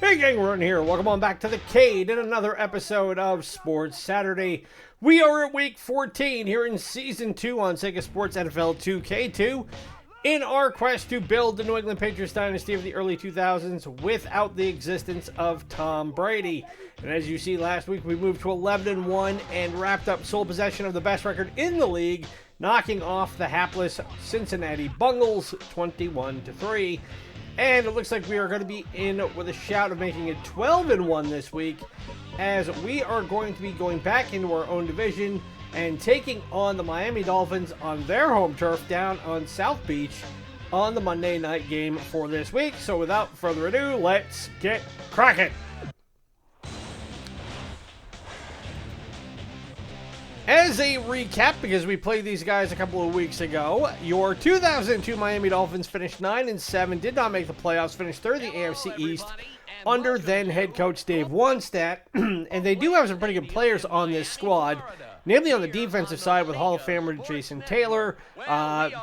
Hey gang, Run here. Welcome on back to the Cade in another episode of Sports Saturday. We are at week 14 here in Season 2 on Sega Sports NFL 2K2 in our quest to build the New England Patriots dynasty of the early 2000s without the existence of Tom Brady. And as you see, last week we moved to 11-1 and wrapped up sole possession of the best record in the league, knocking off the hapless Cincinnati Bungles 21-3. And it looks like we are going to be in with a shout of making it 12-1 this week, as we are going to be going back into our own division and taking on the Miami Dolphins on their home turf down on South Beach on the Monday night game for this week. So without further ado, let's get cracking. As a recap, because we played these guys a couple of weeks ago, your 2002 Miami Dolphins finished 9-7, did not make the playoffs, finished third in the AFC East under then head coach Dave Wannstedt, and they do have some pretty good players on this squad, namely on the defensive side with Hall of Famer Jason Taylor,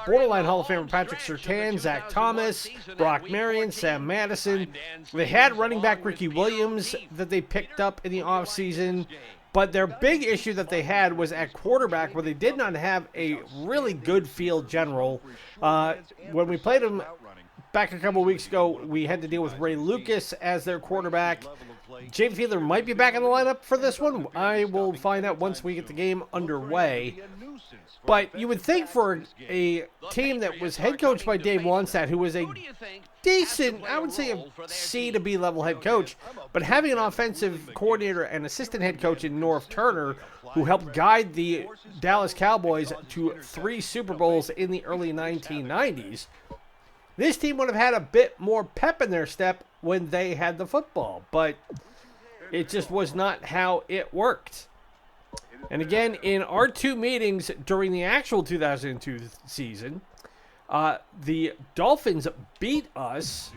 borderline Hall of Famer Patrick Surtain, Zach Thomas, Brock Marion, Sam Madison. They had running back Ricky Williams that they picked up in the offseason. But their big issue that they had was at quarterback, where they did not have a really good field general. When we played them back a couple of weeks ago, we had to deal with Ray Lucas as their quarterback. James Fiedler might be back in the lineup for this one. I will find out once we get the game underway. But you would think for a team that was head coached by Dave Wannstedt, who was a decent, I would say a C to B level head coach, but having an offensive coordinator and assistant head coach in Norv Turner, who helped guide the Dallas Cowboys to 3 Super Bowls in the early 1990s, this team would have had a bit more pep in their step when they had the football, but it just was not how it worked. And again, in our 2 meetings during the actual 2002 season, the Dolphins beat us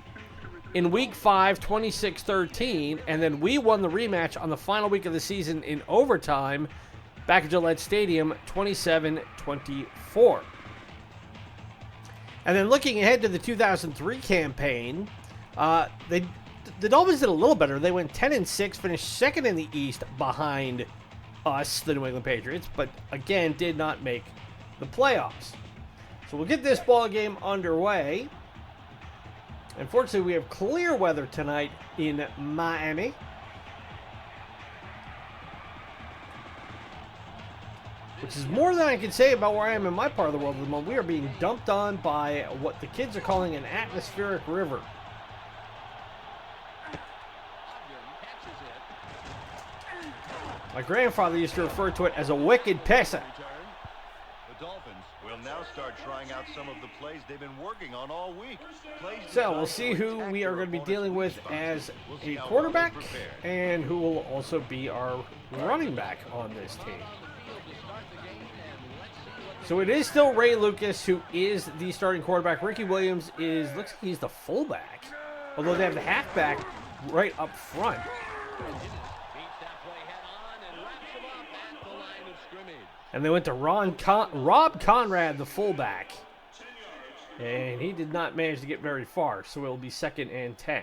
in Week 5, 26-13, and then we won the rematch on the final week of the season in overtime back at Gillette Stadium, 27-24. And then looking ahead to the 2003 campaign, the Dolphins did a little better. They went 10-6, finished second in the East behind us, the New England Patriots, but again did not make the playoffs. So we'll get this ball game underway. Unfortunately, we have clear weather tonight in Miami. Which is more than I can say about where I am in my part of the world at the moment. We are being dumped on by what the kids are calling an atmospheric river. My grandfather used to refer to it as a wicked pisser. The Dolphins will now start trying out some of the plays they've been working on all week. So we'll see who we are going to be dealing with as a quarterback and who will also be our running back on this team. So it is still Ray Lucas who is the starting quarterback. Ricky Williams looks like he's the fullback, although they have the halfback right up front. And they went to Rob Conrad, the fullback. And he did not manage to get very far, so it'll be 2nd and 10.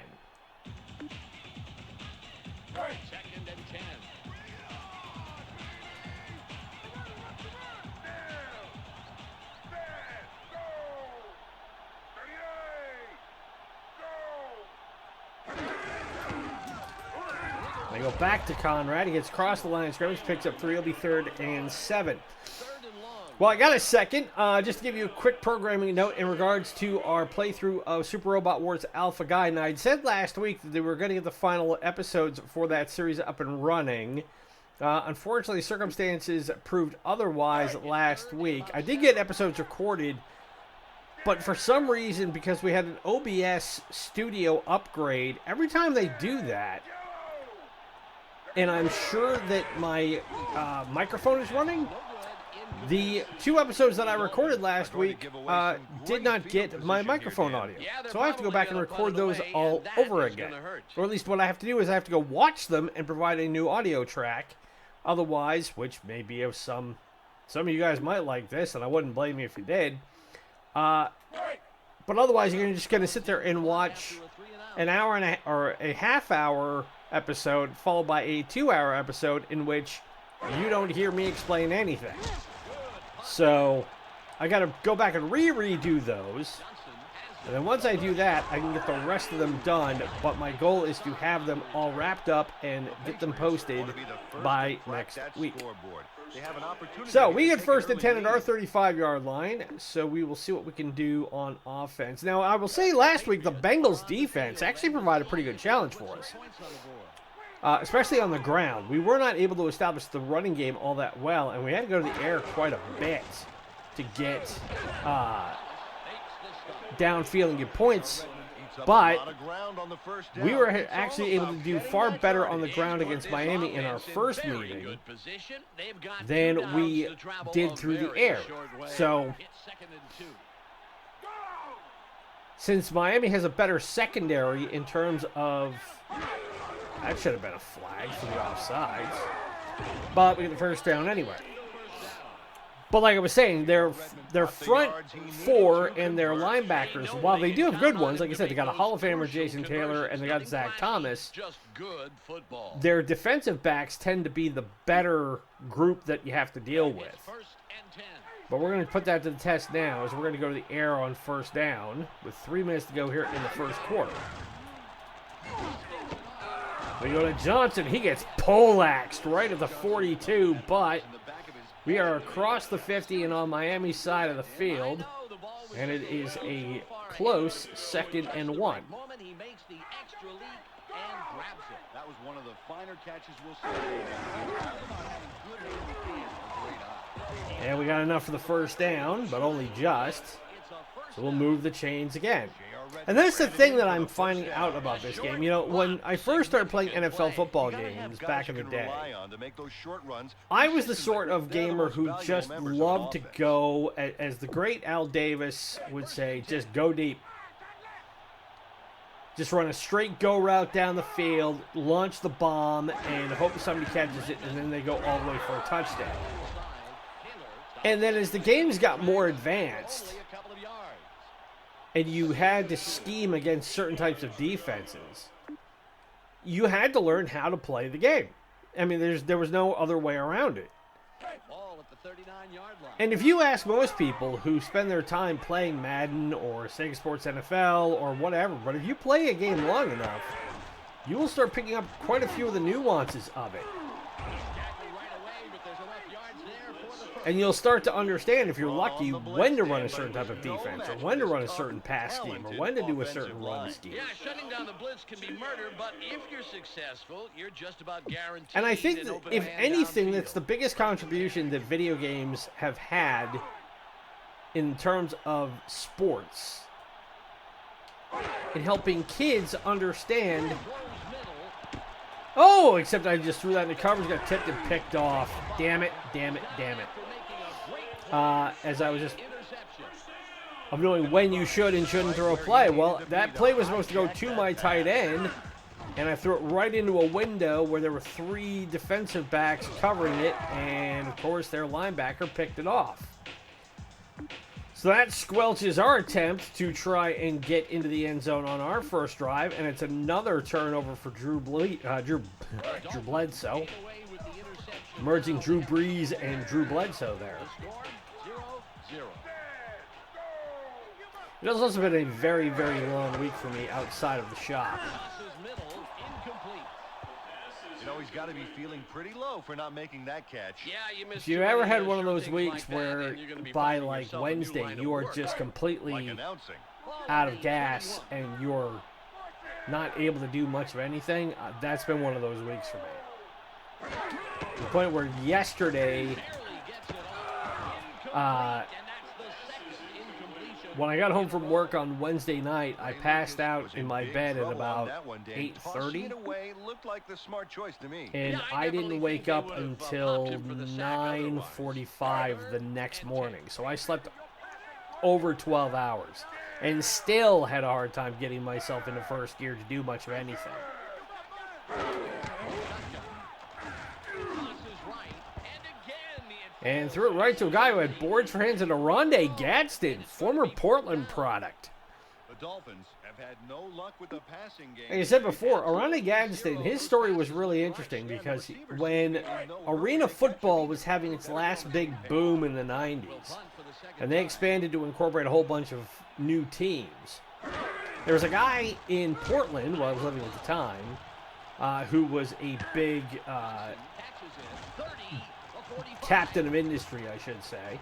They go back to Conrad. He gets across the line of scrimmage, picks up 3. It'll be 3rd and 7. Well, I got a second. Just to give you a quick programming note in regards to our playthrough of Super Robot Wars Alpha Guide. Now, I'd said last week that they were going to get the final episodes for that series up and running. Unfortunately, circumstances proved otherwise last week. I did get episodes recorded, but for some reason, because we had an OBS studio upgrade, every time they do that, and I'm sure that my microphone is running, the 2 episodes that I recorded last week did not get my microphone audio. So I have to go back and record those all over again. Or at least what I have to do is I have to go watch them and provide a new audio track. Otherwise, which may be of some of you guys might like this, and I wouldn't blame you if you did. But otherwise, you're just going to sit there and watch an hour and a half hour episode followed by a 2-hour episode in which you don't hear me explain anything. So I got to go back and redo those. And then once I do that, I can get the rest of them done. But my goal is to have them all wrapped up and get them posted by next week. So we get first and 10 at our 35-yard line. So we will see what we can do on offense. Now, I will say last week, the Bengals defense actually provided a pretty good challenge for us. Especially on the ground. We were not able to establish the running game all that well. And we had to go to the air quite a bit to get downfield and get points, but we were actually able to do far better on the ground against Miami in our first meeting than we did through the air. So, since Miami has a better secondary in terms of, that should have been a flag for the offsides, but we get the first down anyway. But like I was saying, their front four and their linebackers, while they do have good ones, like I said, they got a Hall of Famer, Jason Taylor, and they got Zach Thomas, their defensive backs tend to be the better group that you have to deal with. But we're going to put that to the test now, as we're going to go to the air on first down with 3 minutes to go here in the first quarter. We go to Johnson. He gets poleaxed right at the 42, but we are across the 50 and on Miami's side of the field, and it is a close 2nd and 1. That was one of the finer catches we'll see. And we got enough for the first down, but only just. So we'll move the chains again. And that's the thing that I'm finding out about this game. You know, when I first started playing NFL football games back in the day, I was the sort of gamer who just loved to go, as the great Al Davis would say, just go deep. Just run a straight go route down the field, launch the bomb, and hope somebody catches it, and then they go all the way for a touchdown. And then as the games got more advanced, and you had to scheme against certain types of defenses, you had to learn how to play the game. I mean, there was no other way around it. And if you ask most people who spend their time playing Madden or Sega Sports NFL or whatever, but if you play a game long enough, you will start picking up quite a few of the nuances of it. And you'll start to understand, if you're lucky, when to run a certain type of defense, or when to run a certain pass scheme, or when to do a certain run scheme. Yeah, shutting down the blitz can be murder, but if you're successful, you're just about guaranteed. And I think that, if anything, that's the biggest contribution that video games have had in terms of sports, in helping kids understand. Oh, except I just threw that in the coverage, got tipped and picked off. Damn it, damn it, damn it. As I was just of knowing when you should and shouldn't throw a play. Well, that play was supposed to go to my tight end, and I threw it right into a window where there were 3 defensive backs covering it, and of course their linebacker picked it off. So that squelches our attempt to try and get into the end zone on our first drive, and it's another turnover for Drew Bledsoe. Merging Drew Brees and Drew Bledsoe there. It has also been a very, very long week for me outside of the shop. You know, he's got to be feeling pretty low for not making that catch. Yeah, if you ever had one of those weeks where by like Wednesday you are just completely out of gas and you're not able to do much of anything, that's been one of those weeks for me. To the point where yesterday, when I got home from work on Wednesday night, I passed out in my bed at about 8:30, and I didn't wake up until 9:45 the next morning. So I slept over 12 hours and still had a hard time getting myself into first gear to do much of anything. And threw it right to a guy who had boards for hands and a Rondé Gadsden, former Portland product. Dolphins have had no luck with the passing game. Like I said before, Aranda Gadsden, his story was really interesting because when arena football was having its last big boom in the 90s, and they expanded to incorporate a whole bunch of new teams, there was a guy in Portland, where I was living at the time, who was a big captain of industry, I should say,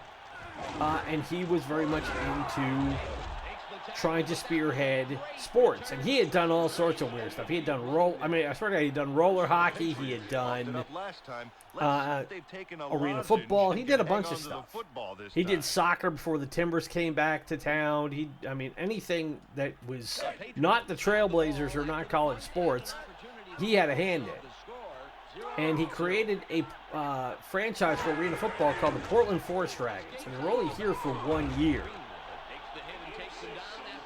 and he was very much into trying to spearhead sports, and he had done all sorts of weird stuff. He had done he'd done roller hockey, he had done arena football. He did a bunch of stuff. He did soccer before the Timbers came back to town. Anything that was not the Trailblazers or not college sports, he had a hand in. And he created a franchise for arena football called the Portland Forest Dragons, and they were only here for 1 year.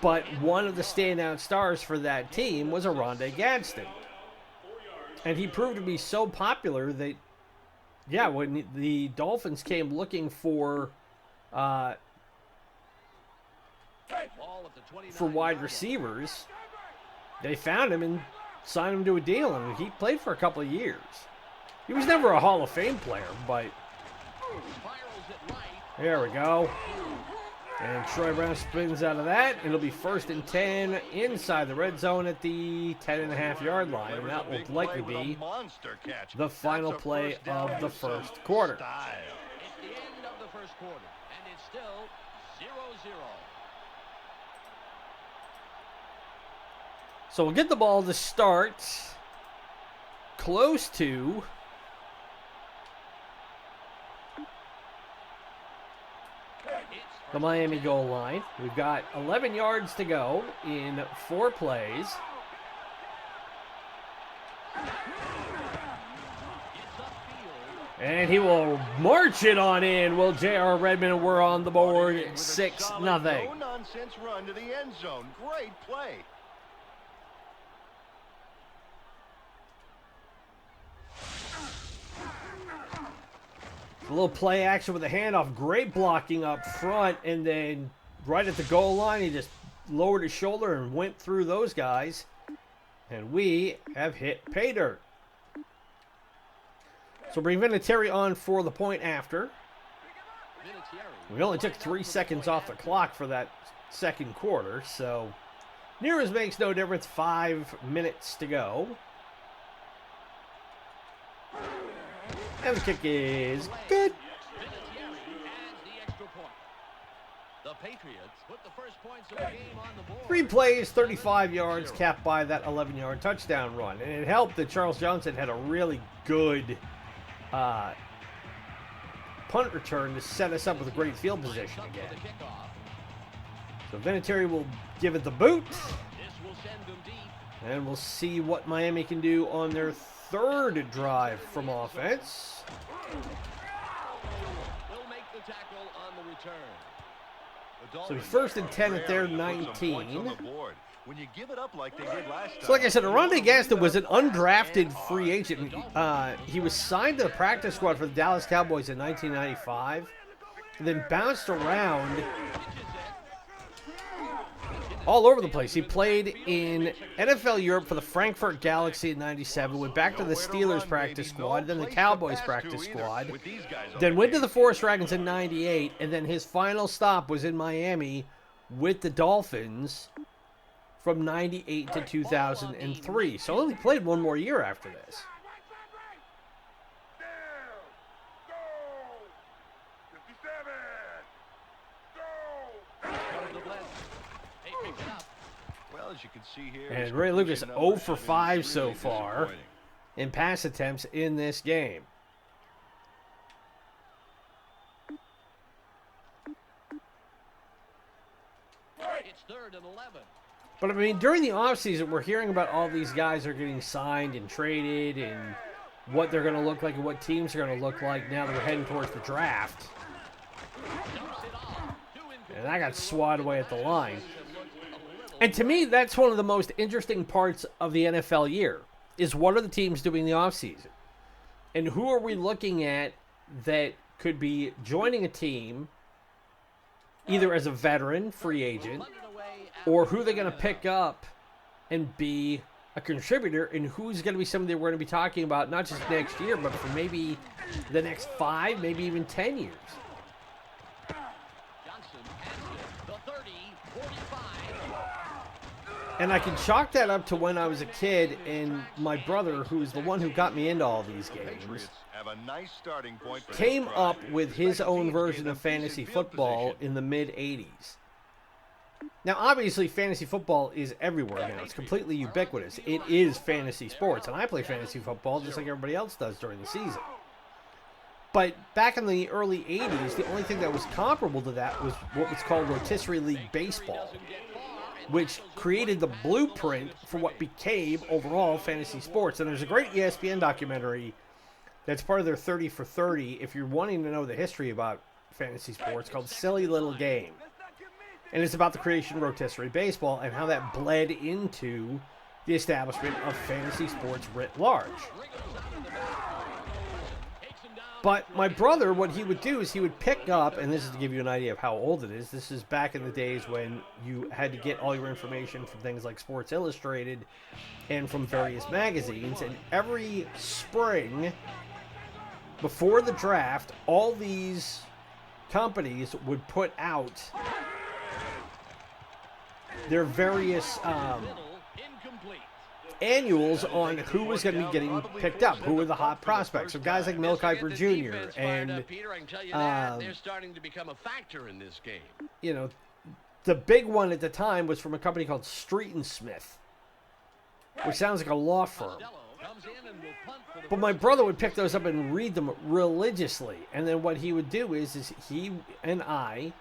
But one of the standout stars for that team was Aranda Gadsden. And he proved to be so popular that, when the Dolphins came looking for wide receivers, they found him and signed him to a deal, and he played for a couple of years. He was never a Hall of Fame player, but there we go. And Troy Brown spins out of that. It'll be 1st and 10 inside the red zone at the 10.5-yard line. And that will likely be the final play of the first quarter. It's the end of the first quarter, and it's still 0-0. So we'll get the ball to start close to the Miami goal line. We've got 11 yards to go in 4 plays. And he will march it on in. Will J.R. Redmond. We're on the board 6-0. No-nonsense run to the end zone. Great play. A little play action with a handoff. Great blocking up front. And then right at the goal line, he just lowered his shoulder and went through those guys. And we have hit pay dirt. So bring Vinatieri on for the point after. We only took 3 seconds off the clock for that second quarter. So nearest makes no difference. 5 minutes to go. And the kick is good. The Patriots put the first points of the game on the board. 3 plays, 35 yards, capped by that 11-yard touchdown run. And it helped that Charles Johnson had a really good punt return to set us up with a great field position again. So Vinatieri will give it the boot. And we'll see what Miami can do on their third drive from offense. Will make the tackle on the return. So 1st and 10 at their 19. When you give it up like they did last time. So like I said, Aranda Gadsden was an undrafted free agent. He was signed to the practice squad for the Dallas Cowboys in 1995. And then bounced around all over the place. He played in NFL Europe for the Frankfurt Galaxy in 97, went back to the Steelers practice squad, then the Cowboys practice squad, then went to the Forest Dragons in 98, and then his final stop was in Miami with the Dolphins from 98 to 2003. So only played 1 more year after this. As you can see here, and Ray Lucas 0 for 5 so far in pass attempts in this game. It's 3rd and 11. But I mean, during the offseason, we're hearing about all these guys are getting signed and traded and what they're going to look like and what teams are going to look like now that we're heading towards the draft. And I got swatted away at the line. And to me, that's one of the most interesting parts of the NFL year, is what are the teams doing in the offseason? And who are we looking at that could be joining a team either as a veteran, free agent, or who they're going to pick up and be a contributor, and who's going to be somebody we're going to be talking about not just next year, but for maybe the next 5, maybe even 10 years. And I can chalk that up to when I was a kid, and my brother, who's the one who got me into all these games, came up with his own version of fantasy football in the mid-'80s. Now, obviously, fantasy football is everywhere now. It's completely ubiquitous. It is fantasy sports, and I play fantasy football just like everybody else does during the season. But back in the early 80s, the only thing that was comparable to that was what was called rotisserie league baseball, which created the blueprint for what became overall fantasy sports. And there's a great ESPN documentary that's part of their 30 for 30, if you're wanting to know the history about fantasy sports, called Silly Little Game. And it's about the creation of rotisserie baseball and how that bled into the establishment of fantasy sports writ large. But my brother, what he would do is he would pick up, and this is to give you an idea of how old it is, this is back in the days when you had to get all your information from things like Sports Illustrated and from various magazines, and every spring, before the draft, all these companies would put out their various annuals on who was going to be getting picked up, who were the hot prospects. So guys like Mel Kiper Jr. and they're starting to become a factor in this game. You know, the big one at the time was from a company called Street and Smith, which sounds like a law firm. But my brother would pick those up and read them religiously. And then what he would do is he and I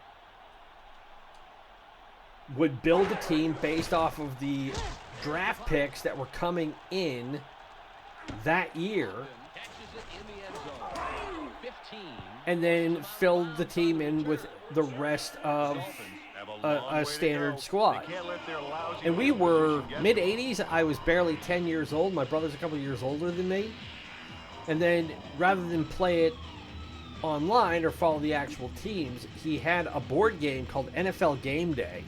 would build a team based off of the draft picks that were coming in that year, and then filled the team in with the rest of a standard squad. And we were mid-'80s. I was barely 10 years old. My brother's a couple years older than me. And then rather than play it online or follow the actual teams, he had a board game called NFL Game Day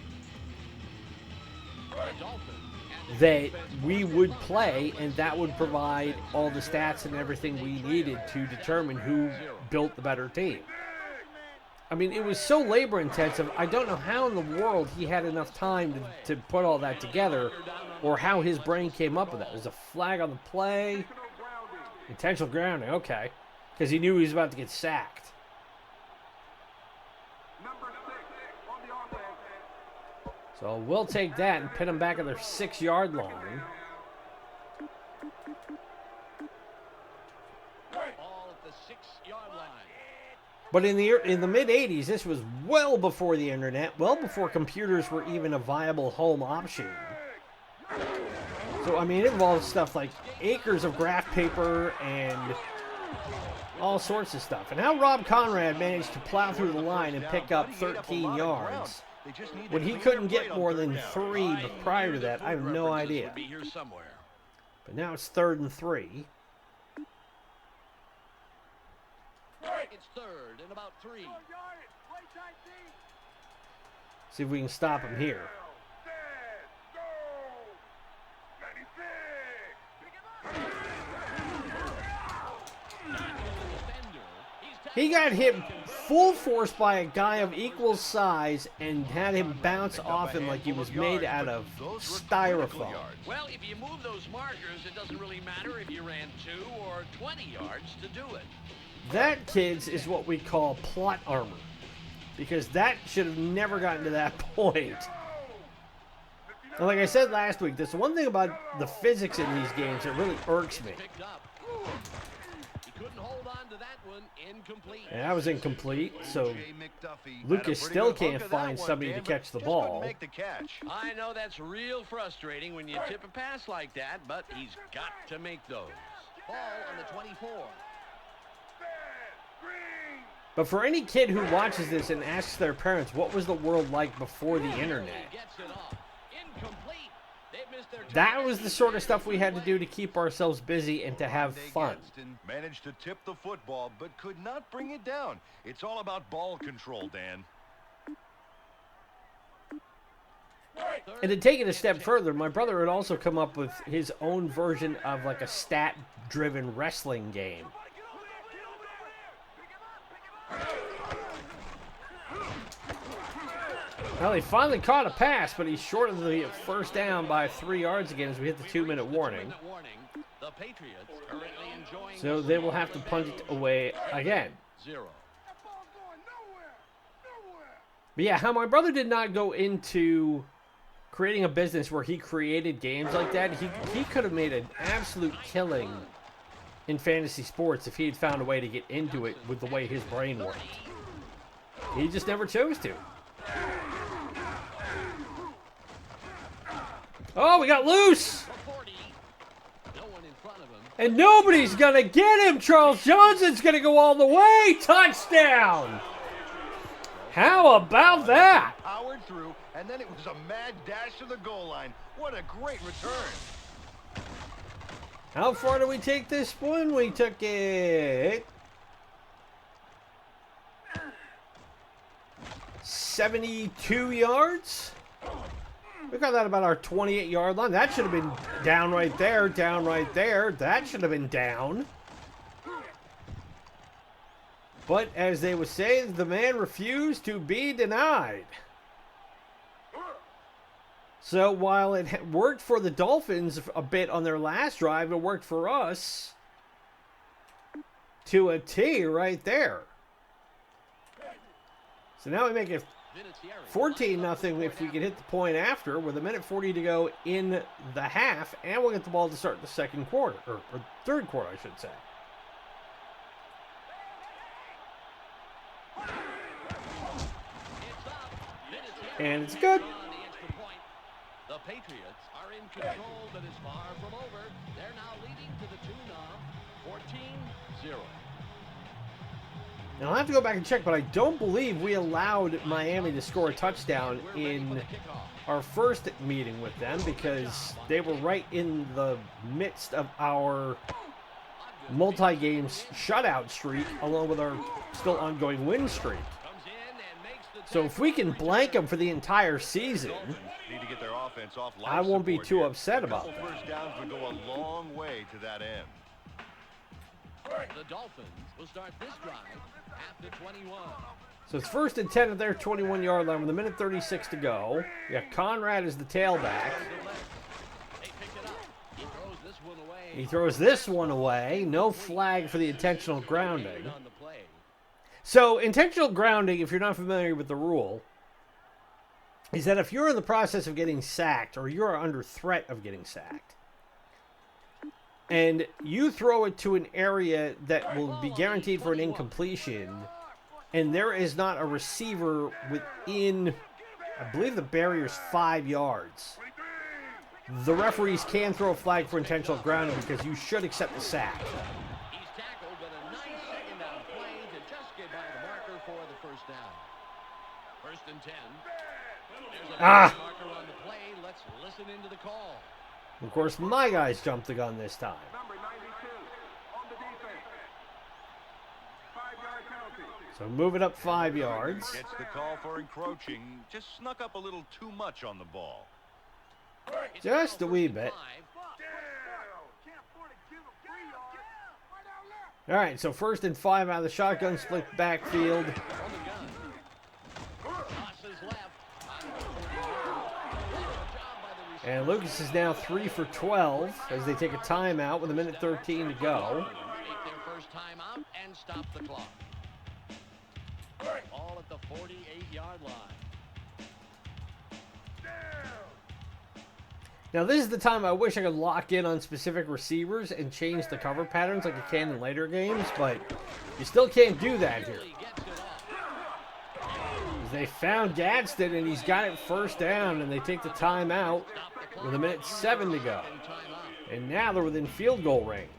that we would play, and that would provide all the stats and everything we needed to determine who built the better team. I mean, it was so labor intensive, I don't know how in the world he had enough time to put all that together, or how his brain came up with that. There's a flag on the play. Intentional grounding, okay. Because he knew he was about to get sacked. So we'll take that and pin them back at their 6-yard line. But in the mid-'80s, this was well before the internet, well before computers were even a viable home option. So, I mean, it involved stuff like acres of graph paper and all sorts of stuff. And how Rob Conrad managed to plow through the line and pick up 13 yards when he couldn't get more than 3 prior to that, I have no idea. But now it's 3rd and 3. It's 3rd and about 3. See if we can stop him here. He got hit full force by a guy of equal size and had him bounce off him like he was made out of styrofoam. Well, if you move those markers, it doesn't really matter if you ran 2 or 20 yards to do it. That, kids, is what we call plot armor, because that should have never gotten to that point. And like I said last week, that's the one thing about the physics in these games that really irks me. And that was incomplete, so Lucas still can't find somebody to catch the ball. I know that's real frustrating when you tip a pass like that, but he's got to make those. Ball on the 24. But for any kid who watches this and asks their parents what was the world like before the internet, that was the sort of stuff we had to do to keep ourselves busy and to have fun. Managed to tip the football, but could not bring it down. It's all about ball control, Dan. And to take it a step further, my brother had also come up with his own version of like a stat-driven wrestling game. Well, he finally caught a pass, but he's short of the first down by 3 yards again as we hit the 2-minute warning. The Patriots currently enjoying So they will have to punt it away again. 0. But yeah, how my brother did not go into creating a business where he created games like that. He could have made an absolute killing in fantasy sports if he had found a way to get into it with the way his brain worked. He just never chose to. Oh, we got loose! And nobody's going to get him! Charles Johnson's going to go all the way! Touchdown! How about that? Powered through, and then it was a mad dash to the goal line. What a great return. How far do we take this one? We took it 72 yards. We got that about our 28-yard line. That should have been down right there, down right there. That should have been down. But as they would say, the man refused to be denied. So while it worked for the Dolphins a bit on their last drive, it worked for us to a T right there. So now we make it 14-0 if we can hit the point after with 1:40 to go in the half, and we'll get the ball to start the second quarter, or third quarter, I should say. And it's good. The Patriots are in control, but is far from over. They're now leading to the tune of 14-0. Now, I'll have to go back and check, but I don't believe we allowed Miami to score a touchdown in our first meeting with them because they were right in the midst of our multi-game shutout streak along with our still ongoing win streak. So if we can blank them for the entire season, Need to get their offense off life I won't be support too here. upset A about couple that. first downs would go a long way to that end. The Dolphins will start this drive at the 21. So it's 1st and 10 at their 21-yard line with 1:36 to go. We got Conrad as the tailback. They pick it up. He throws this one away. He throws this one away. No flag for the intentional grounding. On the play. So intentional grounding, if you're not familiar with the rule, is that if you're in the process of getting sacked or you're under threat of getting sacked, and you throw it to an area that will be guaranteed for an incompletion, and there is not a receiver within, I believe the barrier's 5 yards, the referees can throw a flag for intentional grounding because you should accept the sack. He's tackled, but a nice second down play to just get by the marker for the first down. 1st and 10. There's a marker on the play. Let's listen into the call. Of course, my guys jumped the gun this time. Number 92 on the defense. 5-yard penalty. So move it up 5 yards. Gets the call for encroaching. Just snuck up a little too much on the ball. Just a wee bit. All right, so 1st and 5 out of the shotgun split backfield. And Lucas is now 3 for 12 as they take a timeout with 1:13 to go. Take their first timeout and stop the clock. All at the 48-yard line. Now, this is the time I wish I could lock in on specific receivers and change the cover patterns like I can in later games, but you still can't do that here. They found Gadsden, and he's got it 1st down, and they take the timeout with 1:07 to go. And now they're within field goal range.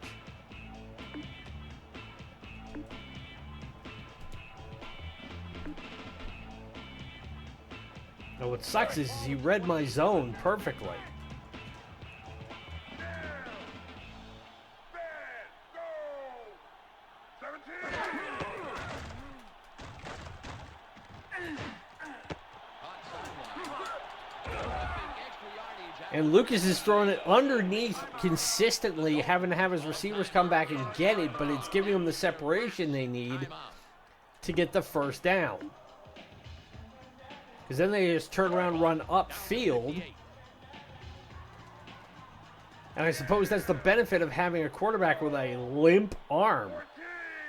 Now what sucks is he read my zone perfectly. And Lucas is throwing it underneath consistently, having to have his receivers come back and get it, but it's giving them the separation they need to get the first down. Because then they just turn around and run upfield. And I suppose that's the benefit of having a quarterback with a limp arm.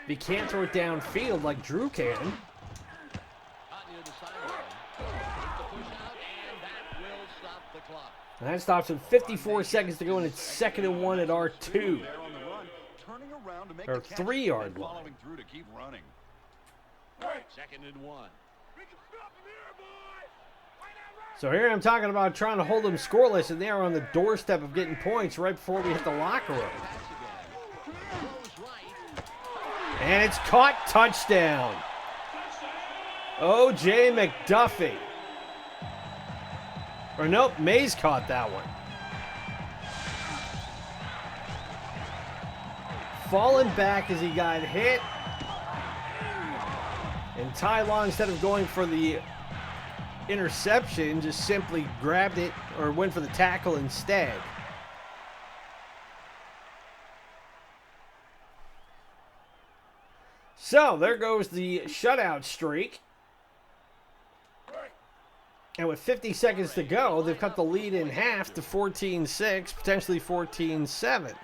If he can't throw it downfield like Drew can. And that stops with 54 seconds to go, and it's 2nd and 1 at our 2. Or 3-yard line. 2nd and 1. So here I'm talking about trying to hold them scoreless, and they are on the doorstep of getting points right before we hit the locker room. And it's caught, touchdown. O.J. McDuffie. Or nope, Mays caught that one. Falling back as he got hit. And Ty Law, instead of going for the interception, just simply grabbed it or went for the tackle instead. So there goes the shutout streak. And with 50 seconds to go, they've cut the lead in half to 14-6, potentially 14-7.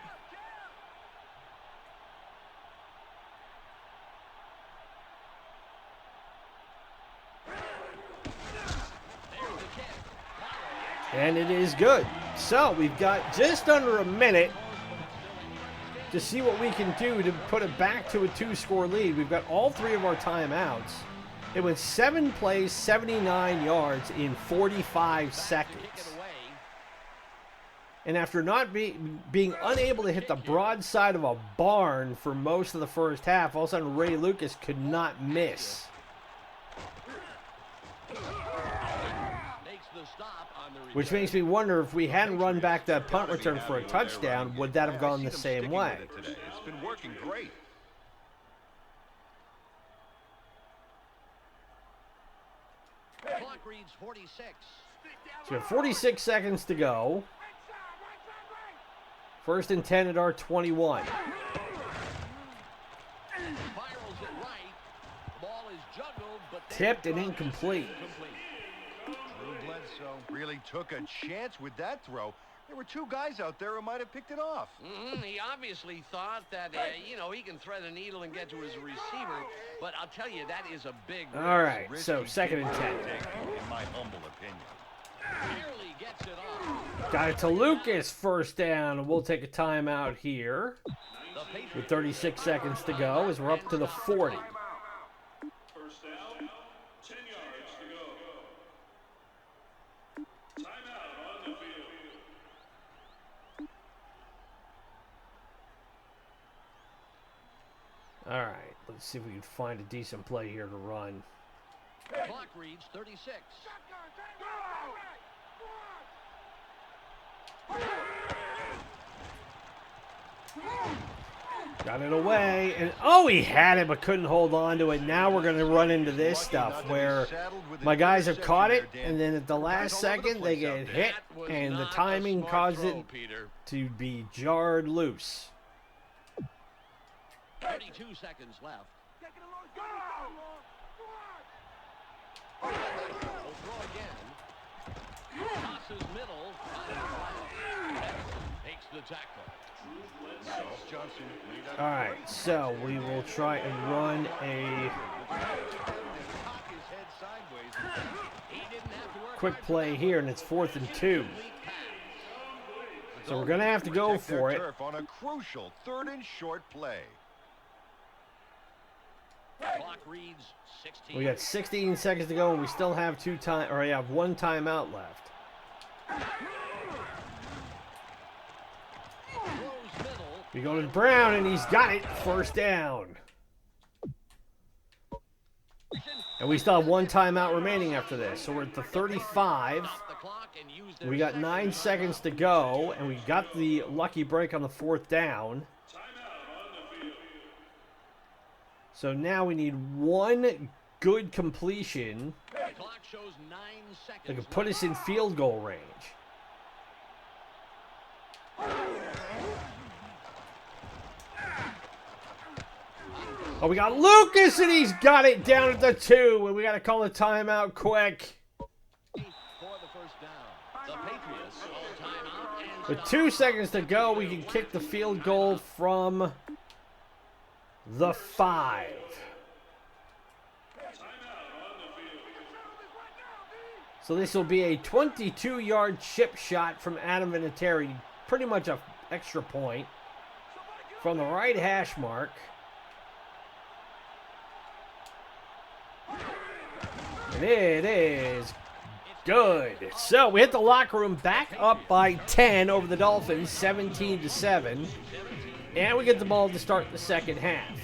And it is good. So we've got just under a minute to see what we can do to put it back to a 2-score lead. We've got all 3 of our timeouts. It went 7 plays, 79 yards in 45 seconds. And after not being unable to hit the broadside of a barn for most of the first half, all of a sudden Ray Lucas could not miss. Which makes me wonder, if we hadn't run back that punt return for a touchdown, would that have gone the same way? It's been working great. Clock reads 46. So we have 46 seconds to go. 1st and 10 at our 21. Spirals it right. The ball is juggled, but Tipped and incomplete. Drew Bledsoe really took a chance with that throw. There were 2 guys out there who might have picked it off. He obviously thought that, he can thread a needle and get to his receiver. But I'll tell you, that is a big risk. All right, so 2nd and 10. In my humble opinion. Barely gets it off. Got it to Lucas, 1st down, and we'll take a timeout here with 36 seconds to go as we're up to the 40. First down, 10 yards to go. Timeout on the field. All right, let's see if we can find a decent play here to run. Clock reads 36. Got it away, and oh, he had it but couldn't hold on to it. Now we're going to run into this stuff where my guys have caught it, and then at the last second they get hit, and the timing caused it to be jarred loose. 32 seconds left. Will throw again. Tosses middle. Takes the tackle. All right, so we will try and run a quick play here, and it's 4th and 2. So we're going to have to go for it. On a crucial 3rd and short play. Clock reads 16. We got 16 seconds to go, and we still have 1 timeout left. We go to Brown, and he's got it. 1st down. And we still have 1 timeout remaining after this. So we're at the 35. We got 9 seconds to go, and we got the lucky break on the 4th down. So now we need 1 good completion that can put us in field goal range. Oh, we got Lucas, and he's got it down at the 2, and we got to call a timeout quick. For the first down. The Patriots call timeout and With 2 seconds to go, we can kick the field goal from the 5. So this will be a 22-yard chip shot from Adam Vinatieri. Pretty much an extra point from the right hash mark. And it is good. So we hit the locker room back up by 10 over the Dolphins, 17-7. And we get the ball to start the second half.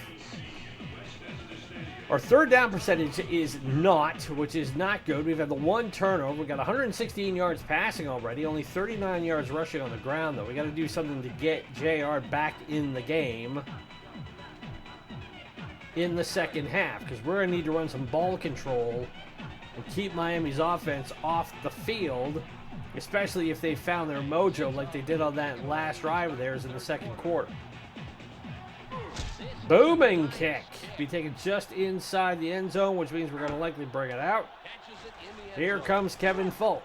Our third down percentage is not, which is not good. We've had the 1 turnover. We've got 116 yards passing already, only 39 yards rushing on the ground, though. We got to do something to get JR back in the game in the second half, because we're going to need to run some ball control and keep Miami's offense off the field, especially if they found their mojo like they did on that last drive of theirs in the second quarter. Booming kick. Be taken just inside the end zone, which means we're going to likely bring it out. Here comes Kevin Falk.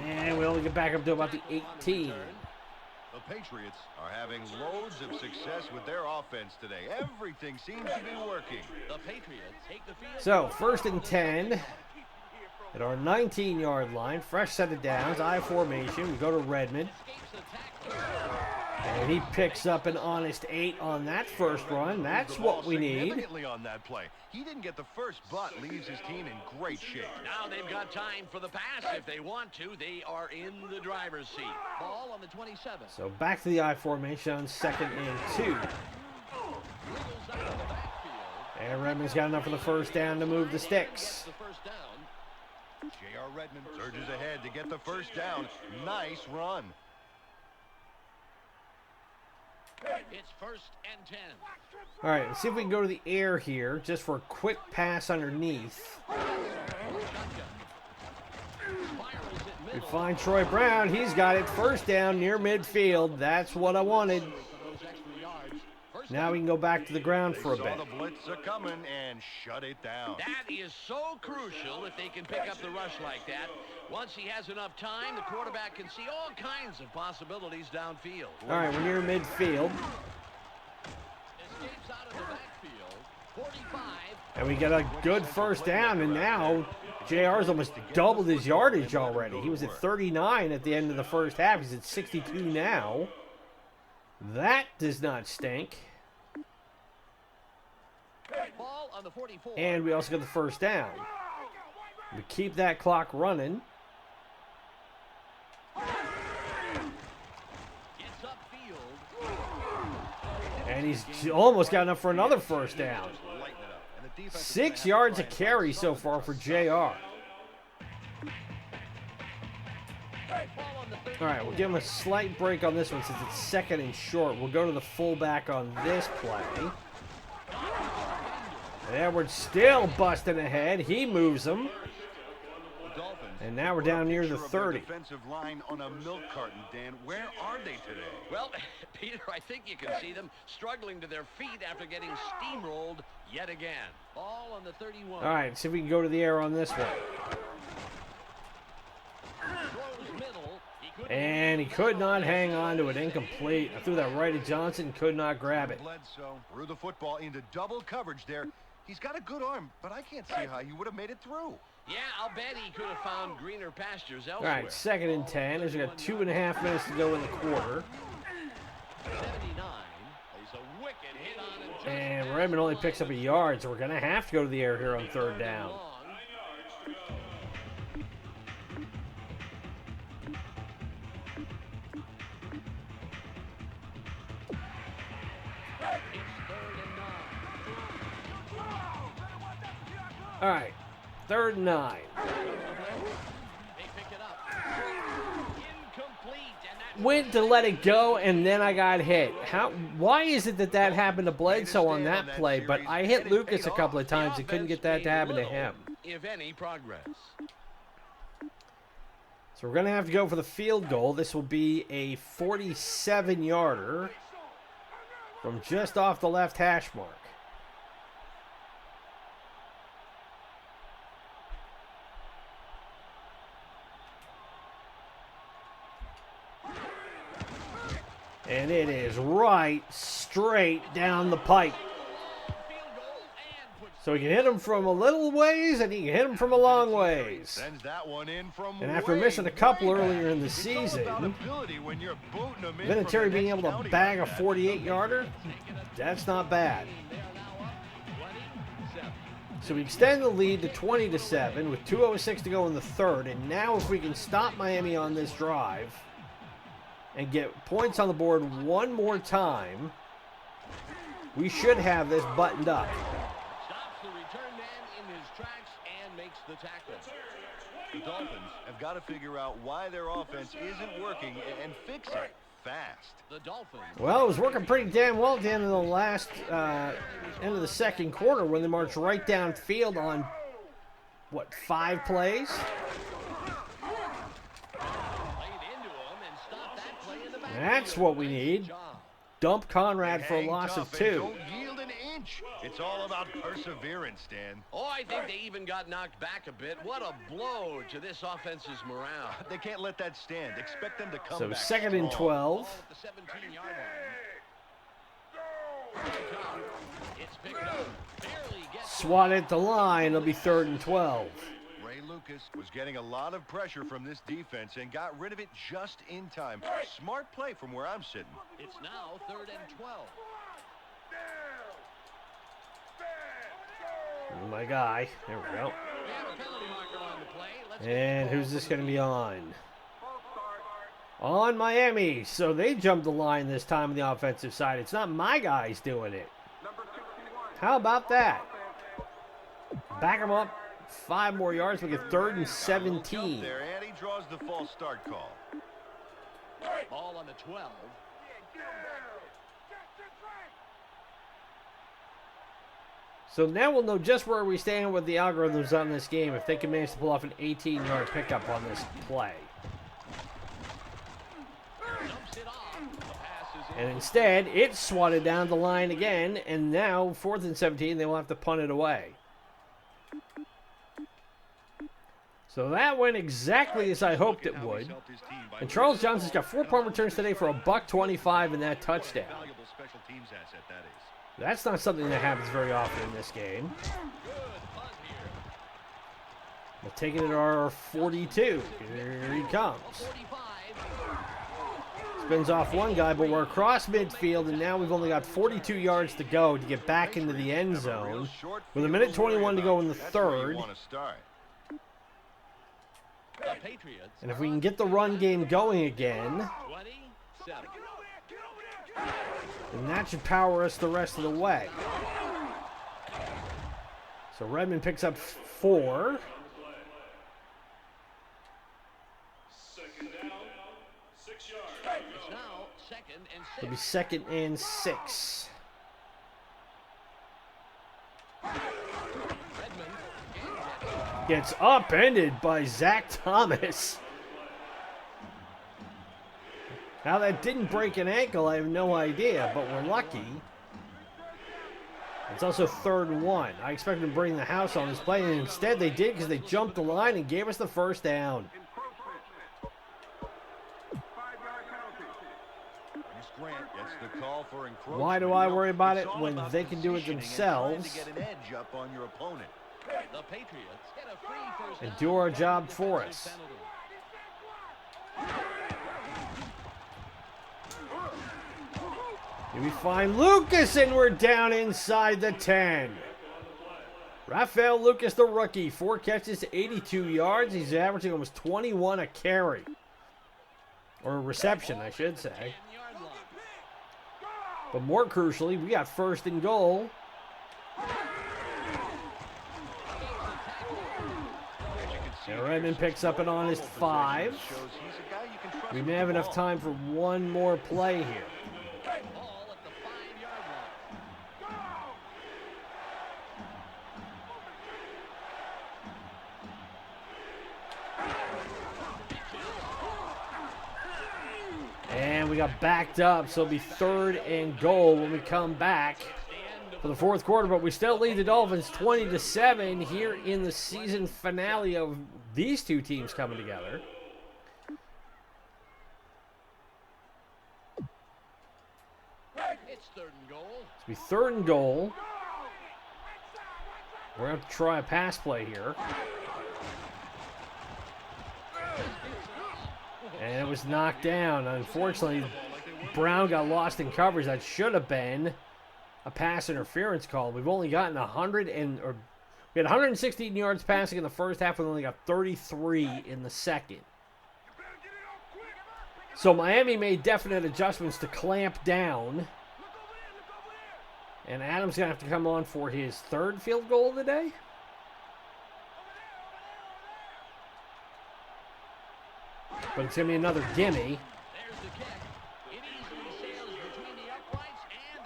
And we only get back up to about the 18. The Patriots are having loads of success with their offense today. Everything seems to be working. the Patriots take the field. So, 1st and 10 at our 19-yard line. Fresh set of downs, I formation. We go to Redmond. Escapes the tackle. And he picks up an honest 8 on that first run. That's what we need. Significantly on that play. He didn't get the first, but leaves his team in great shape. Now they've got time for the pass if they want to. They are in the driver's seat. Ball on the 27. So back to the I formation on 2nd and 2. Wiggles out of the backfield. And Redmond's got enough for the first down to move the sticks. The first down. J.R. Redmond surges ahead to get the first down. Nice run. It's 1st and 10. All right, let's see if we can go to the air here just for a quick pass underneath. We find Troy Brown. He's got it. First down near midfield. That's what I wanted. Now we can go back to the ground for a Saw bit. the blitz coming and shut it down. That is so crucial if they can pick up the rush like that. Once he has enough time, the quarterback can see all kinds of possibilities downfield. All right, we're near midfield. Escapes out of the backfield. 45. And we get a good first down, and now JR's almost doubled his yardage already. He was at 39 at the end of the first half. He's at 62 now. That does not stink. Ball on the 44. And we also got the first down. We keep that clock running. Gets upfield. And he's almost got enough for another first down. Lighten it up. And the defense 6 yards a carry so far for JR. Ball on the 30. All right, we'll give him a slight break on this one since it's 2nd and short. We'll go to the fullback on this play. Edwards still busting ahead. He moves him. The Dolphins. And now we're down near the Picture of their 30. defensive line on a milk carton, Dan. Where are they today? Well, Peter, I think you can see them struggling to their feet after getting steamrolled yet again. Ball on the 31. All right, see if we can go to the air on this one. Throws middle. He couldn't And he could not hang on to it. Incomplete. I threw that right at Johnson. Could not grab it. Bledsoe threw the football into double coverage there. He's got a good arm, but I can't see how he would have made it through. Yeah, I'll bet he could have found greener pastures All elsewhere. right, 2nd and 10 as we got 2.5 minutes to go in the quarter. 79. He's a wicked hit on him. just And past Redmond only the picks up a line. yard, so we're going to have to go to the air here on 3rd down. Long. 9 yards to go. It's 3rd and 9. All right, 3rd and 9. They pick it up. Incomplete. And that Went to let it go, and then I got hit. Why is it that that happened to Bledsoe on that play, but I hit Lucas a couple of times and couldn't get that to happen to him? If any progress. So we're going to have to go for the field goal. This will be a 47-yarder. from just off the left hash mark. And it is right straight down the pipe. So he can hit him from a little ways and he can hit him from a long ways. Sends that one in from And after missing a couple earlier in the It's all season, about ability when you're booting them in from Vinatieri the being next able to county bag a like that. 48-yarder, that's not bad. So we extend the lead to 20-7 with 2:06 to go in the third. And now if we can stop Miami on this drive and get points on the board one more time, we should have this buttoned up. Stops the return man in his tracks and makes the tackle. The Dolphins have got to figure out why their offense isn't working and fix it fast. The Dolphins. Well, it was working pretty damn well at the end of the last, end of the second quarter when they marched right downfield on, what, 5 plays? That's what we need. Dump Conrad for a Hang loss of tough and 2. Don't yield an inch. It's all about perseverance, Dan. Oh, I think they even got knocked back a bit. What a blow to this offense's morale. They can't let that stand. Expect them to come So back second and strong. 12. Ball at the 17-yard line. It's picked up. Barely gets Swat at the line. It'll be 3rd and 12. Ray Lucas was getting a lot of pressure from this defense and got rid of it just in time. Smart play from where I'm sitting. It's now 3rd and 12. My guy. There we go. We have a penalty marker on the play. Let's And get the who's ball this to going to the be on? On Miami. So they jumped the line this time on the offensive side. It's not my guys doing it. How about that? Back them up 5 more yards. We get 3rd and 17. There, and he draws the false start call. Ball on the 12. So now we'll know just where we stand with the algorithms on this game if they can manage to pull off an 18-yard pickup on this play. Dumps it off. The pass is in. And instead, it's swatted down the line again, and now 4th and 17, they will have to punt it away. So that went exactly as I hoped it would. And Charles Johnson's got 4 punt returns today for $125 in that touchdown. Valuable special teams asset, that is. That's not something that happens very often in this game. We're taking it at our 42. Here he comes. 45. Spins off one guy, but we're across midfield, and now we've only got 42 yards to go to get back into the end zone. With 1:21 to go in the That's where you third. want to start. The Patriots. And if we can get the run game going again, 27. then that should power us the rest of the way. So Redmond picks up 4. Second down, 6 yards. It's now 2nd and 6. It'll be 2nd and 6. Redmond again Gets upended by Zach Thomas. How that didn't break an ankle, I have no idea, but we're lucky. It's also 3rd and 1. I expected them to bring the house on this play, and instead they did because they jumped the line and gave us the first down. Dennis Grant gets the call for encroachment. Why do I worry about It's it all when about they can do it positioning and themselves trying to get an edge up on your opponent. The Patriots get a free first and down. do our job for us? Here we find Lucas, and we're down inside the 10. Rafael Lucas, the rookie, 4 catches, 82 yards. He's averaging almost 21 a carry. Or a reception, I should say. 10-yard line. But more crucially, we got 1st and goal. And Redmond picks up an honest 5. Shows he's a guy you can trust We with may the have enough ball. time for one more play here. Ball at the 5-yard line. And we got backed up, so it'll be 3rd and goal when we come back for the 4th quarter. But we still lead the Dolphins 20-7 here in the season finale of these two teams coming together. It's 3rd and goal. It'll be 3rd and goal. We're going to have to try a pass play here. And it was knocked down. Unfortunately, Brown got lost in coverage. That should have been a pass interference call. We've only gotten we had 116 yards passing in the first half. We only got 33 in the second. So Miami made definite adjustments to clamp down. And Adams going to have to come on for his 3rd field goal of the day. But it's going to be another gimme.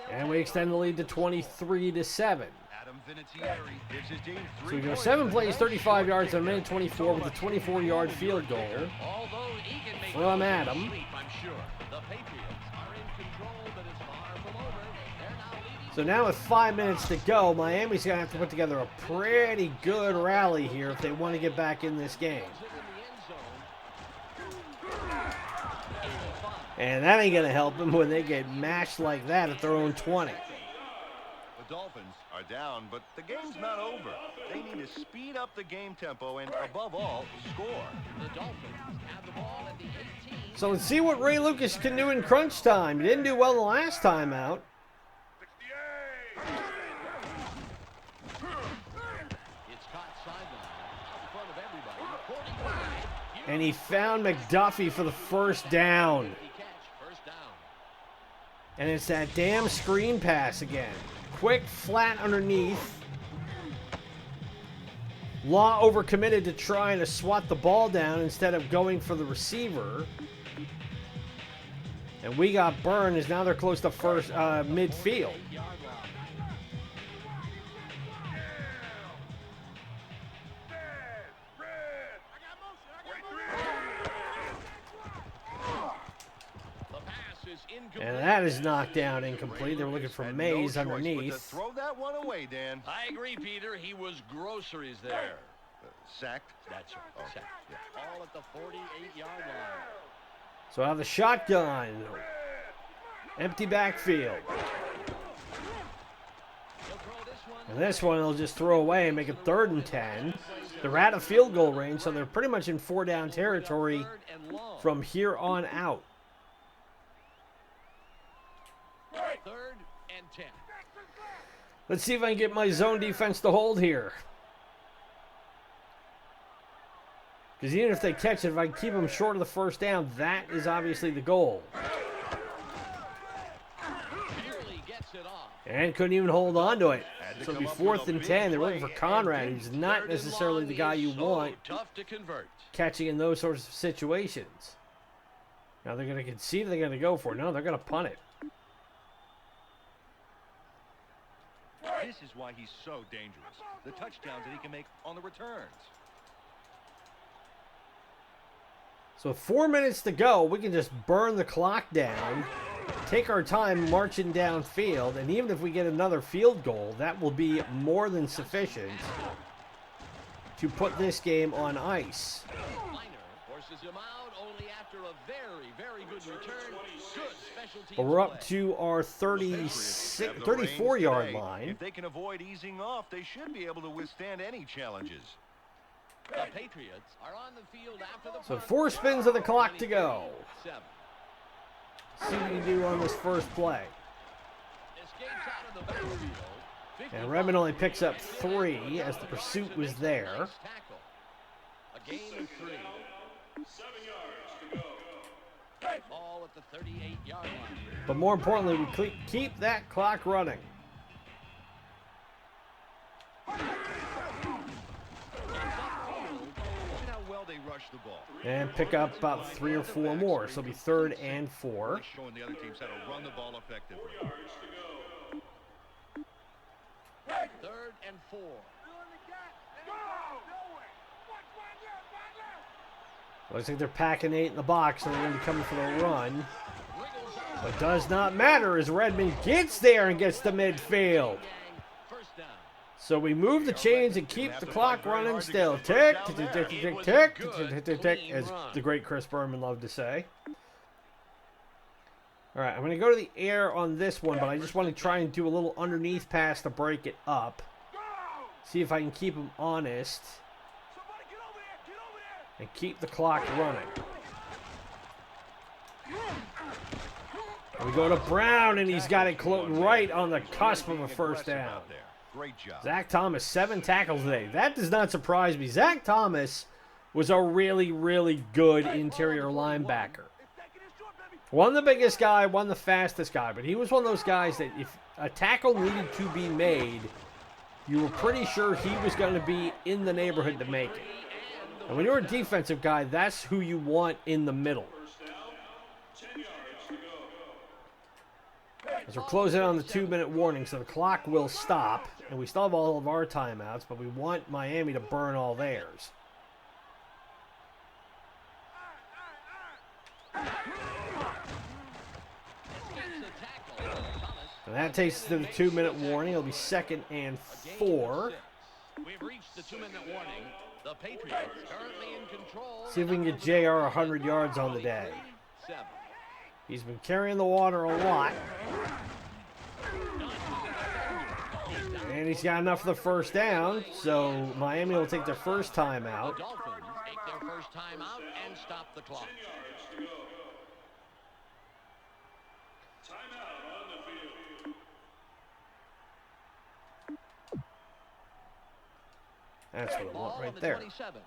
And we extend the lead to 23-7. So we go 7 plays, 35 yards, and a minute 24 with a 24-yard field goal from Adam. So now with 5 minutes to go, Miami's going to have to put together a pretty good rally here if they want to get back in this game. And that ain't going to help them when they get mashed like that at their own 20. The Dolphins are down, but the game's not over. They need to speed up the game tempo and, above all, score. The Dolphins have the ball at the 18. So let's see what Ray Lucas can do in crunch time. He didn't do well the last time out. It's caught sideline in front of everybody. And he found McDuffie for the first down. And it's that damn screen pass again. Quick, flat underneath. Law overcommitted to trying to swat the ball down instead of going for the receiver. And we got burned as now they're close to midfield. And that is knocked down incomplete. They were looking for Mays underneath. Throw that one away, Dan. I agree, Peter. He was groceries there. Sacked? That's right. Sacked. Yeah. All at the 48-yard line. So out of the shotgun. Empty backfield. And this one they'll just throw away and make it 3rd and 10. They're out of field goal range, so they're pretty much in 4-down territory from here on out. 3rd and 10. Let's see if I can get my zone defense to hold here. Because even if they catch it, if I can keep them short of the first down, that is obviously the goal. And couldn't even hold on to it. So it'll be 4th and 10. They're looking for Conrad, who's not necessarily the guy you want catching in those sorts of situations. Now they're going to concede, they're going to go for it. No, they're going to punt it. This is why he's so dangerous. The touchdowns that he can make on the returns. So with 4 minutes to go, we can just burn the clock down, take our time marching downfield, and even if we get another field goal, that will be more than sufficient to put this game on ice. But we're up to our 34-yard line. If they can avoid easing off, they should be able to withstand any challenges. The Patriots are on the field after the So 4 spins of the clock to go. See what you do on this first play. And Redmond only picks up 3 as the pursuit was there. A gain of 3. 7 yards to go. Ball at the 38-yard line. But more importantly, we keep that clock running. The ball. And pick up about 3 or 4 more. So it'll be 3rd and 4. Showing the other teams how to run the ball effectively. 3rd and 4. Looks like they're packing 8 in the box, and they're going to be coming for the run. But does not matter as Redmond gets there and gets to midfield. First down. So we move the chains and keep the clock running still. Tick, tick, tick, tick, tick, tick, tick, tick, tick, tick, as the great Chris Berman loved to say. All right, I'm going to go to the air on this one, but I just want to try and do a little underneath pass to break it up. See if I can keep him honest. And keep the clock running. And we go to Brown, and he's got it right on the cusp of a first down. Great job. Zach Thomas, 7 tackles today. That does not surprise me. Zach Thomas was a really, really good interior linebacker. Wasn't the biggest guy, wasn't the fastest guy, but he was one of those guys that if a tackle needed to be made, you were pretty sure he was going to be in the neighborhood to make it. And when you're a defensive guy, that's who you want in the middle. As we're closing on the 2-minute warning, so the clock will stop, and we still have all of our timeouts, but we want Miami to burn all theirs. And that takes us to the 2-minute warning. It'll be 2nd and 4. We've reached the 2-minute warning. The Patriots currently in control. See if we can get JR 100 yards on the day. 7. He's been carrying the water a lot. And he's got enough for the first down, so Miami will take their first timeout. The Dolphins take their first time out and stop the clock. Timeout on the field. That's what I want Ball on right the there. 27.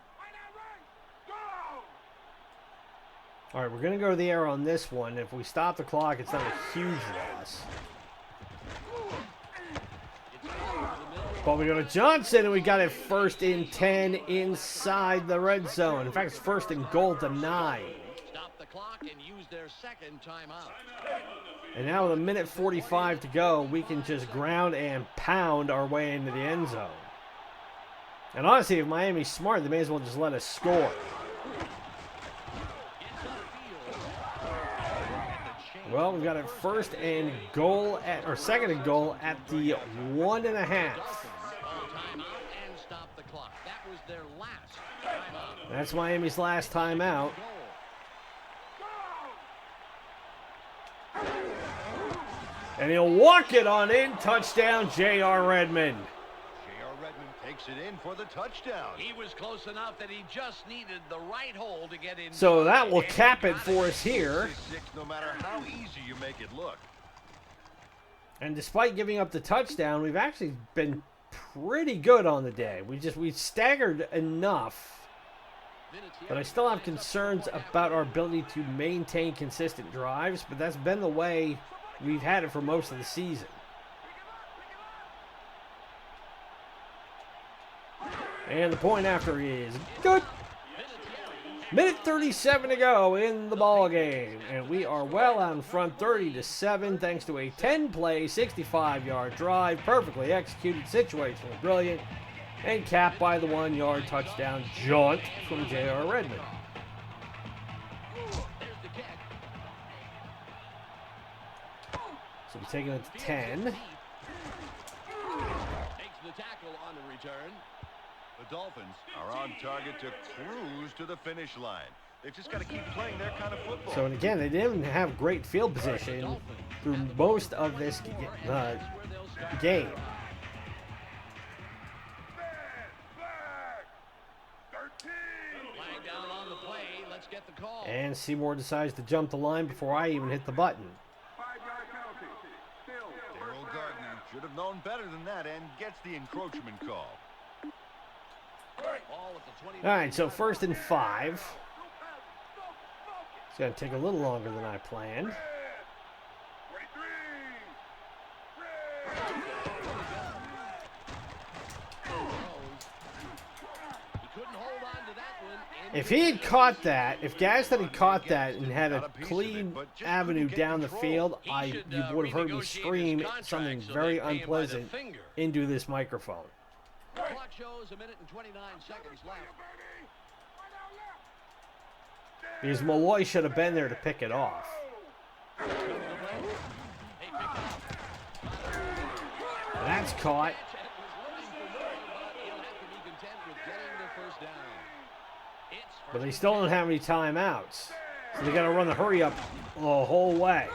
All right, we're going to go to the air on this one. If we stop the clock, it's not a huge loss. But we go to Johnson, and we got it 1st and 10 inside the red zone. In fact, it's 1st and goal to 9. Stop the clock and use their second timeout. And now with 1:45 to go, we can just ground and pound our way into the end zone. And honestly, if Miami's smart, they may as well just let us score. Well, we've got it 1st and goal at, or 2nd and goal at the 1.5. That's Miami's last timeout. And he'll walk it on in. Touchdown, J.R. Redmond. J.R. Redmond takes it in for the touchdown. He was close enough that he just needed the right hole to get in. So that will cap it for us here. No matter how easy you make it look. And despite giving up the touchdown, we've actually been pretty good on the day. We staggered enough. But I still have concerns about our ability to maintain consistent drives, but that's been the way we've had it for most of the season. And the point after is good. 1:37 to go in the ball game, and we are well out in front, 30-7, thanks to a 10-play, 65-yard drive, perfectly executed, situationally brilliant, and capped by the 1-yard touchdown jaunt from J.R. Redmond. So we're taking it to 10. Makes the tackle on the return. The Dolphins are on target to cruise to the finish line. They've just got to keep playing their kind of football. So, and again, they didn't have great field position through most of this game. Flag down on the play. Let's get the call. And Seymour decides to jump the line before I even hit the button. 5-yard penalty. Still. Daryl Gardner should have known better than that and gets the encroachment call. Ball at the 20. All right, so 1st and 5. It's going to take a little longer than I planned. He couldn't hold on to that one. If he had caught that, if Gaston had caught that and had a clean avenue down the field, you would have heard me scream something very unpleasant into this microphone. The clock shows 1 minute and 29 seconds left. Because Malloy should have been there to pick it off. That's caught. But they still don't have any timeouts. So they got to run the hurry up the whole way.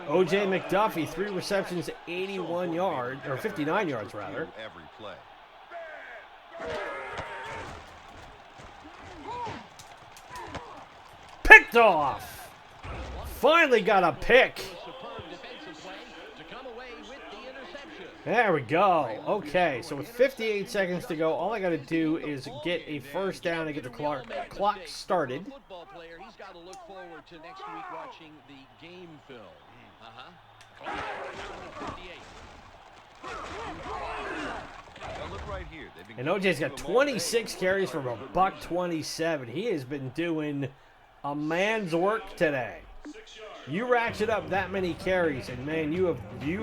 O.J. McDuffie, 3 receptions, 81 yards, or 59 yards rather. Every play. Picked off. Finally got a pick. There we go. Okay, so with 58 seconds to go, all I got to do is get a first down and get the clock started. Football player, he's got to look forward to next week watching the game film. Now look right here. And OJ's got 26 carries from a $127. He has been doing a man's work today. You ratchet up that many carries, and man, you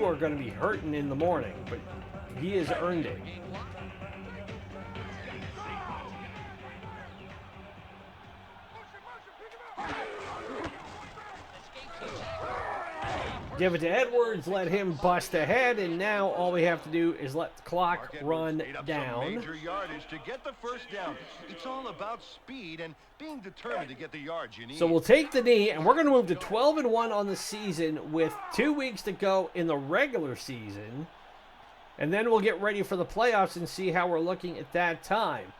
are going to be hurting in the morning. But he has earned it. Give it to Edwards, let him bust ahead, and now all we have to do is let the clock run down. Major yardage to get the first down. It's all about speed and being determined to get the yards you need. So we'll take the knee, and we're going to move to 12-1 on the season with 2 weeks to go in the regular season. And then we'll get ready for the playoffs and see how we're looking at that time.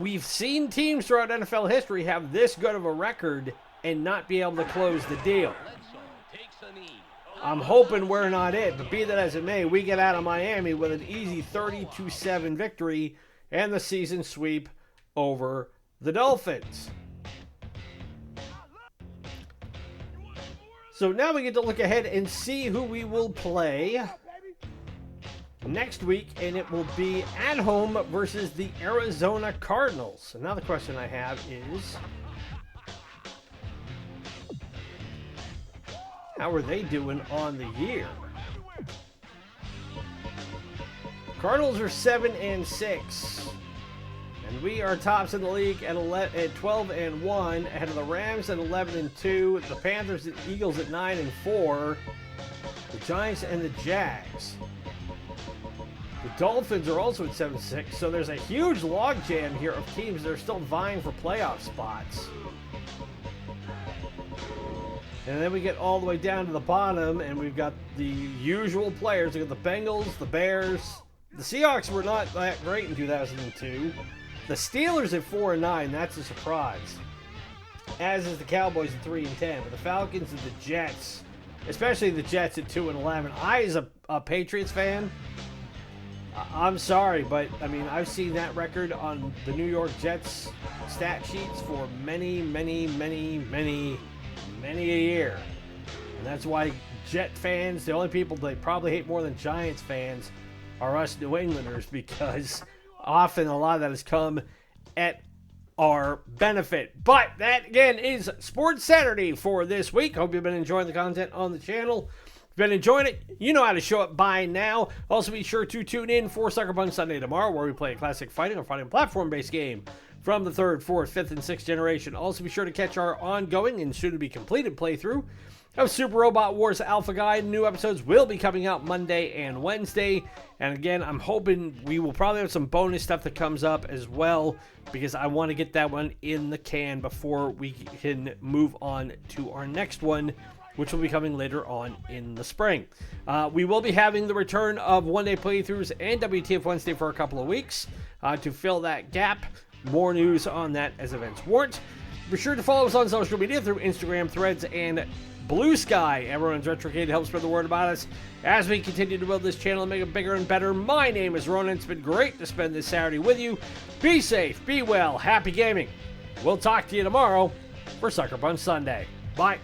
We've seen teams throughout NFL history have this good of a record and not be able to close the deal. I'm hoping we're not it, but be that as it may, we get out of Miami with an easy 30-7 victory and the season sweep over the Dolphins. So now we get to look ahead and see who we will play next week, and it will be at home versus the Arizona Cardinals. Another question I have is, how are they doing on the year? Cardinals are 7-6, and we are tops in the league at 12-1, ahead of the Rams at 11-2, the Panthers and Eagles at 9-4, the Giants and the Jags. The Dolphins are also at 7-6, so there's a huge logjam here of teams that are still vying for playoff spots. And then we get all the way down to the bottom, and we've got the usual players. We've got the Bengals, the Bears. The Seahawks were not that great in 2002. The Steelers at 4-9, that's a surprise. As is the Cowboys at 3-10. But the Falcons and the Jets, especially the Jets at 2-11. I, as a Patriots fan, I'm sorry, but I mean, I've seen that record on the New York Jets stat sheets for many a year. And that's why Jet fans, the only people they probably hate more than Giants fans, are us New Englanders, because often a lot of that has come at our benefit. But that, again, is Sports Saturday for this week. Hope you've been enjoying the content on the channel. If you've been enjoying it, you know how to show up by now. Also, be sure to tune in for Sucker Punch Sunday tomorrow, where we play a classic fighting or fighting platform-based game from the 3rd, 4th, 5th, and 6th generation. Also, be sure to catch our ongoing and soon-to-be-completed playthrough of Super Robot Wars Alpha Guide. New episodes will be coming out Monday and Wednesday. And again, I'm hoping we will probably have some bonus stuff that comes up as well, because I want to get that one in the can before we can move on to our next one, which will be coming later on in the spring. We will be having the return of one-day playthroughs and WTF Wednesday for a couple of weeks to fill that gap. More news on that as events warrant. Be sure to follow us on social media through Instagram, Threads, and Blue Sky. Everyone's RetroCade to help spread the word about us as we continue to build this channel and make it bigger and better. My name is Ronan. It's been great to spend this Saturday with you. Be safe, be well, happy gaming. We'll talk to you tomorrow for Sucker Punch Sunday. Bye.